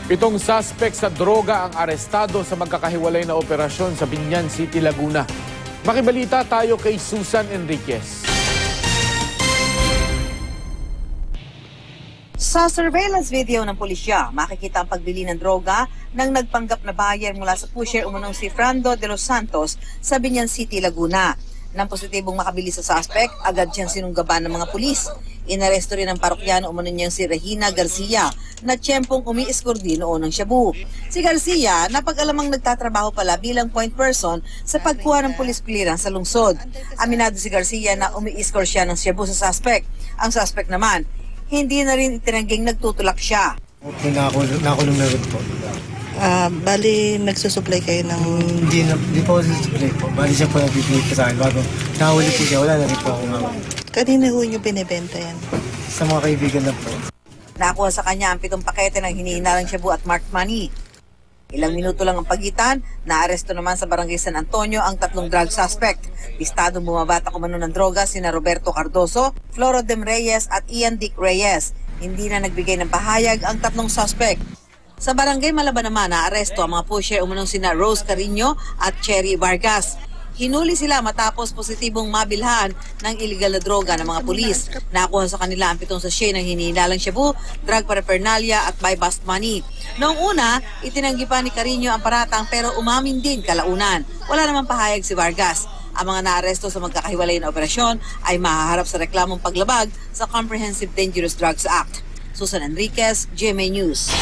Pitong suspect sa droga ang arestado sa magkakahiwalay na operasyon sa Binyan City, Laguna. Makibalita tayo kay Susan Enriquez. Sa surveillance video ng pulisya, makikita ang pagbili ng droga ng nagpanggap na buyer mula sa pusher umunong si Frando de los Santos sa Binyan City, Laguna. Nang positibong makabili sa suspect, agad siyang sinunggaban ng mga pulis. Inaresto rin ng parokyano umano niyang si Regina Garcia na tiyempong umi-escort din noon ng shabu. Si Garcia, napag-alamang nagtatrabaho pala bilang point person sa pagkuha ng police clearance sa lungsod. Aminado si Garcia na umi-escort siya ng shabu sa suspect. Ang suspect naman, hindi na rin itinangging nagtutulak siya. Nakulong na rin po. Bali, nagsusupply kayo ng... Hindi po ako nagsusupply po. Bali siya po nag-play po sa akin. Bago nahuli po siya, wala na rin po ako nga. Kanina ho nyo binibenta yan? Sa mga kaibigan na po. Nakuha sa kanya ang 7 pakete ng hinihinalang shabu at marked money. Ilang minuto lang ang pagitan, naaresto naman sa Barangay San Antonio ang 3 drug suspect. Listadong bumabata kumano ng droga sina Roberto Cardoso, Florodem Reyes at Ian Dick Reyes. Hindi na nagbigay ng pahayag ang 3 suspect. Sa Barangay Malaban naman, naaresto ang mga pusher umunong sina Rose Carino at Cherry Vargas. Hinuli sila matapos positibong mabilhan ng iligal na droga ng mga pulis. Nakuha sa kanila ang 7 sachet ng hinihinalang shabu, drug paraphernalia at buy bust money. Noong una, itinanggi pa ni Carino ang paratang pero umamin din kalaunan. Wala namang pahayag si Vargas. Ang mga naaresto sa magkakahiwalay na operasyon ay mahaharap sa reklamong paglabag sa Comprehensive Dangerous Drugs Act. Susan Enriquez, GMA News.